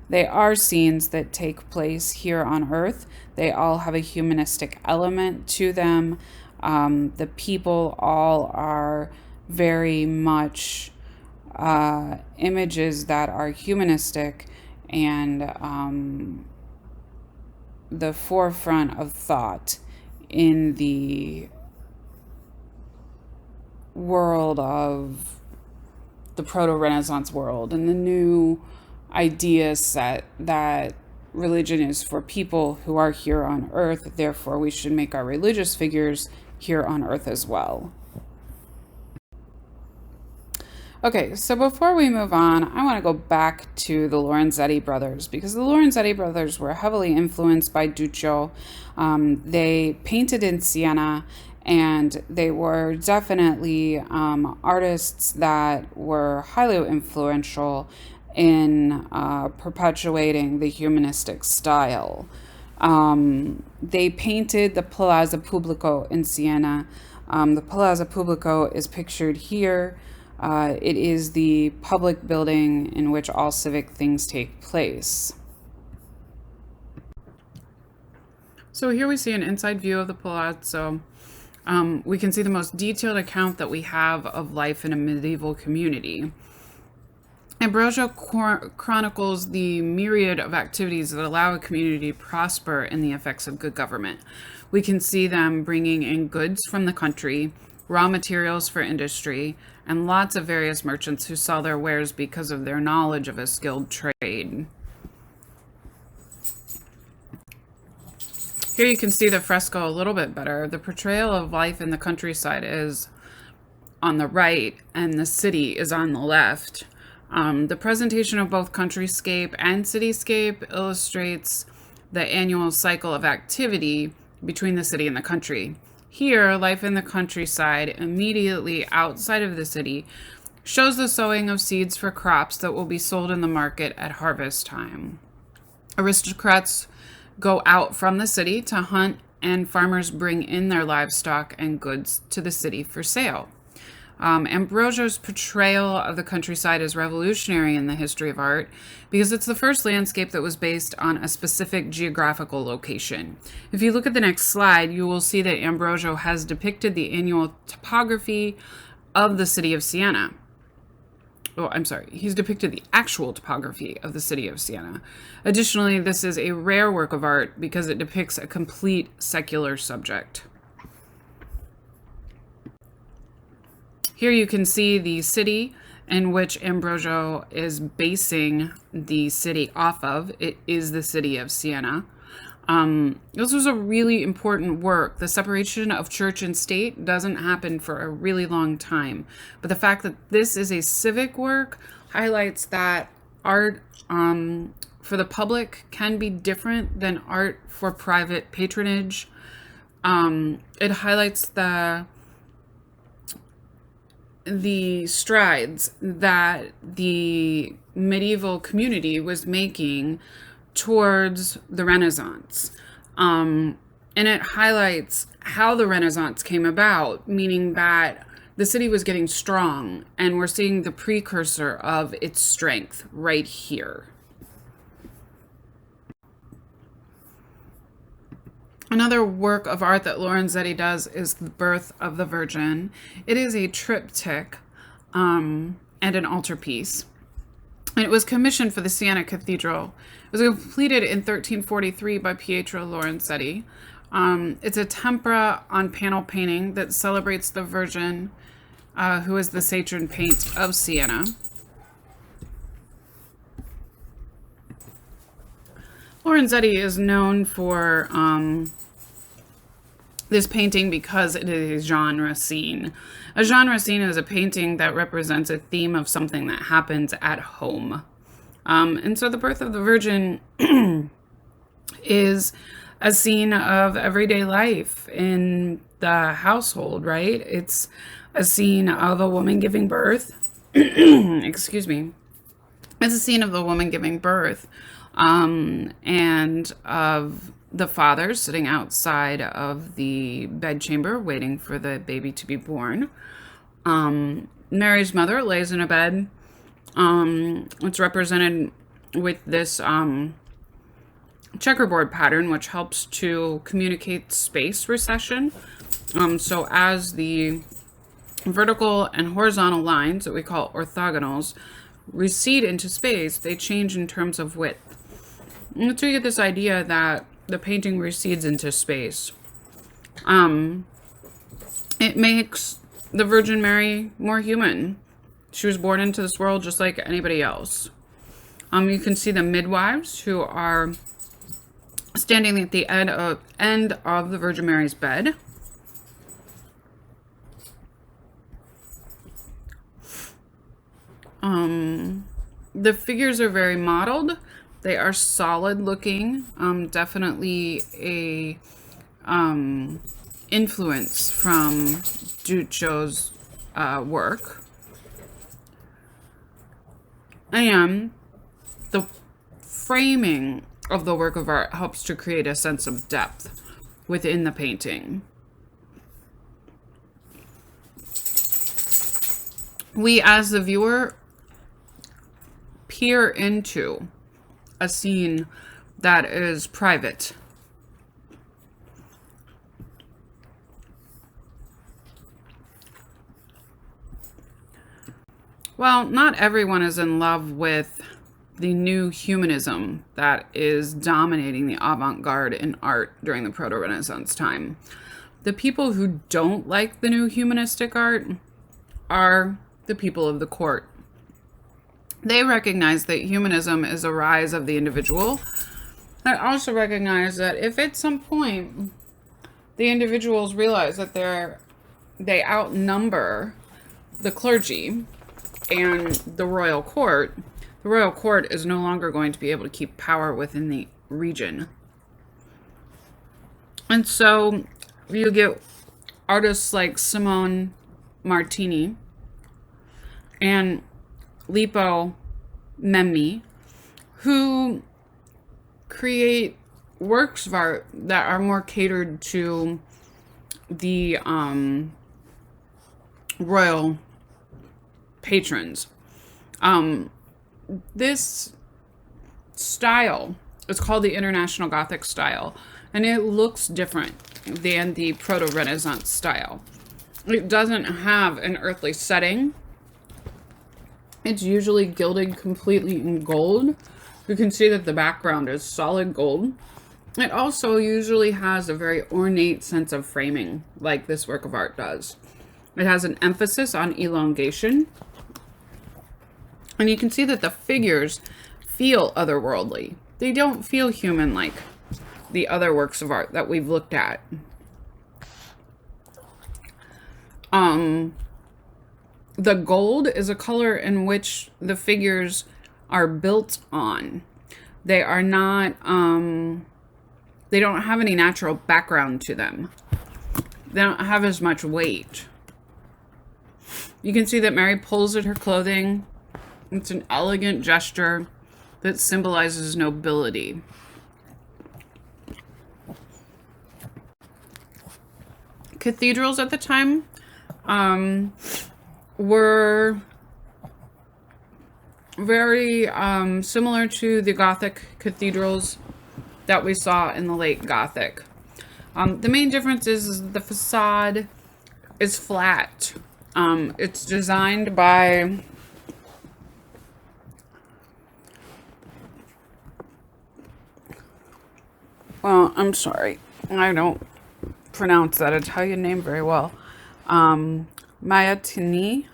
They are scenes that take place here on Earth. They all have a humanistic element to them. The people all are very much images that are humanistic and the forefront of thought in the world of the proto-Renaissance world and the new idea set that religion is for people who are here on Earth. Therefore, we should make our religious figures here on Earth as well. Okay, so before we move on, I want to go back to the Lorenzetti brothers, because the Lorenzetti brothers were heavily influenced by Duccio. They painted in Siena, and they were definitely artists that were highly influential in perpetuating the humanistic style. They painted the Palazzo Pubblico in Siena. The Palazzo Pubblico is pictured here. It is the public building in which all civic things take place. So here we see an inside view of the Palazzo. We can see the most detailed account that we have of life in a medieval community. Ambrosio chronicles the myriad of activities that allow a community to prosper in the effects of good government. We can see them bringing in goods from the country, raw materials for industry, and lots of various merchants who sell their wares because of their knowledge of a skilled trade. Here you can see the fresco a little bit better. The portrayal of life in the countryside is on the right, and the city is on the left. The presentation of both countryscape and cityscape illustrates the annual cycle of activity between the city and the country. Here, life in the countryside, immediately outside of the city, shows the sowing of seeds for crops that will be sold in the market at harvest time. Aristocrats go out from the city to hunt, and farmers bring in their livestock and goods to the city for sale. Ambrosio's portrayal of the countryside is revolutionary in the history of art because it's the first landscape that was based on a specific geographical location. If you look at the next slide, you will see that Ambrosio has depicted the annual topography of the city of Siena. Oh, I'm sorry, he's depicted the actual topography of the city of Siena. Additionally, this is a rare work of art because it depicts a complete secular subject. Here you can see the city in which Ambrosio is basing the city off of. It is the city of Siena. This was a really important work. The separation of church and state doesn't happen for a really long time. But the fact that this is a civic work highlights that art for the public can be different than art for private patronage. It highlights the strides that the medieval community was making towards the Renaissance. And it highlights how the Renaissance came about, meaning that the city was getting strong, and we're seeing the precursor of its strength right here. Another work of art that Lorenzetti does is The Birth of the Virgin. It is a triptych and an altarpiece. And it was commissioned for the Siena Cathedral. It was completed in 1343 by Pietro Lorenzetti. It's a tempera on panel painting that celebrates the Virgin, who is the patron saint of Siena. Lorenzetti is known for this painting because it is a genre scene. A genre scene is a painting that represents a theme of something that happens at home. And so the Birth of the Virgin is a scene of everyday life in the household, right? It's a scene of a woman giving birth. Excuse me. It's a scene of the woman giving birth, and of the father sitting outside of the bedchamber waiting for the baby to be born. Mary's mother lays in a bed. It's represented with this checkerboard pattern, which helps to communicate space recession. So as the vertical and horizontal lines that we call orthogonals recede into space, they change in terms of width. And so you get this idea that the painting recedes into space. It makes the Virgin Mary more human. She was born into this world just like anybody else. You can see the midwives who are standing at the end of the Virgin Mary's bed. The figures are very modeled. They are solid looking. Definitely a influence from Duccio's work. And the framing of the work of art helps to create a sense of depth within the painting. We, as the viewer, peer into a scene that is private. Well, not everyone is in love with the new humanism that is dominating the avant-garde in art during the Proto-Renaissance time. The people who don't like the new humanistic art are the people of the court. They recognize that humanism is a rise of the individual. They also recognize that if at some point the individuals realize that they outnumber the clergy and the royal court is no longer going to be able to keep power within the region. And so you get artists like Simone Martini and Lippo Memmi, who create works of art that are more catered to the royal patrons. This style is called the International Gothic style, and it looks different than the Proto-Renaissance style. It doesn't have an earthly setting. It's usually gilded completely in gold. You can see that the background is solid gold. It also usually has a very ornate sense of framing, like this work of art does. It has an emphasis on elongation. And you can see that the figures feel otherworldly. They don't feel human like the other works of art that we've looked at. The gold is a color in which the figures are built on. They are not, they don't have any natural background to them. They don't have as much weight. You can see that Mary pulls at her clothing. It's an elegant gesture that symbolizes nobility. Cathedrals at the time were very similar to the Gothic cathedrals that we saw in the late Gothic. The main difference is the facade is flat. It's designed by well, I'm sorry, I don't pronounce that Italian name very well. Maitini.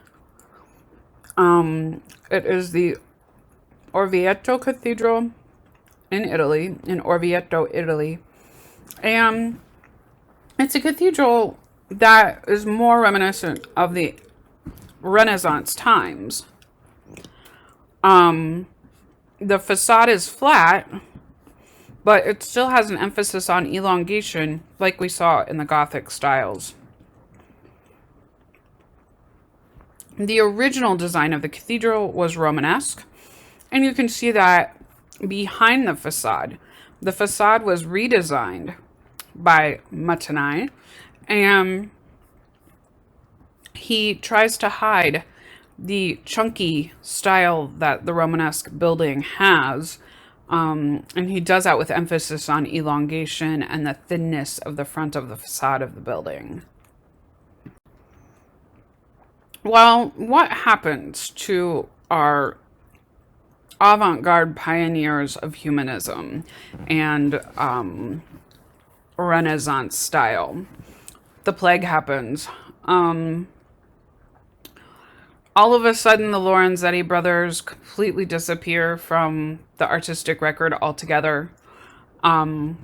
It is the Orvieto Cathedral in Italy, in Orvieto, Italy. And it's a cathedral that is more reminiscent of the Renaissance times. The facade is flat, but it still has an emphasis on elongation, like we saw in the Gothic styles. The original design of the cathedral was Romanesque, and you can see that behind the facade. The facade was redesigned by Matanai, and he tries to hide the chunky style that the Romanesque building has, and he does that with emphasis on elongation and the thinness of the front of the facade of the building. Well, what happens to our avant-garde pioneers of humanism and Renaissance style? The plague happens. All of a sudden, the Lorenzetti brothers completely disappear from the artistic record altogether. And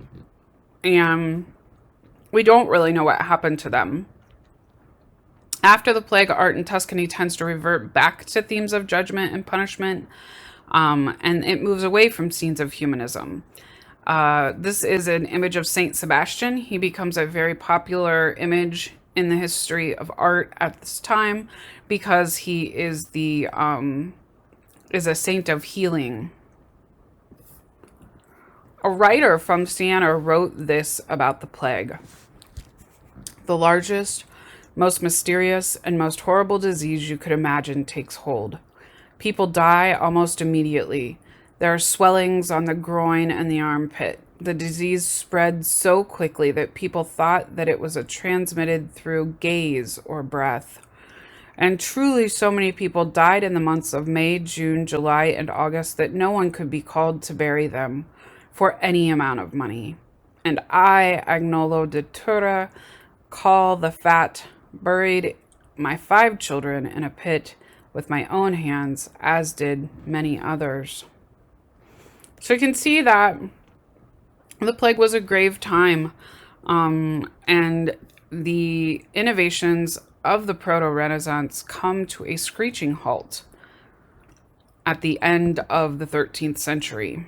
we don't really know what happened to them. After the plague, art in Tuscany tends to revert back to themes of judgment and punishment, and it moves away from scenes of humanism. This is an image of Saint Sebastian. He becomes a very popular image in the history of art at this time because he is is a saint of healing. A writer from Siena wrote this about the plague. The largest, most mysterious, and most horrible disease you could imagine takes hold. People die almost immediately. There are swellings on the groin and the armpit. The disease spread so quickly that people thought that it was transmitted through gaze or breath. And truly, so many people died in the months of May, June, July, and August that no one could be called to bury them for any amount of money. And I, Agnolo de Tura, call the fat, buried my 5 children in a pit with my own hands, as did many others. So you can see that the plague was a grave time, and the innovations of the proto-Renaissance come to a screeching halt at the end of the 13th century.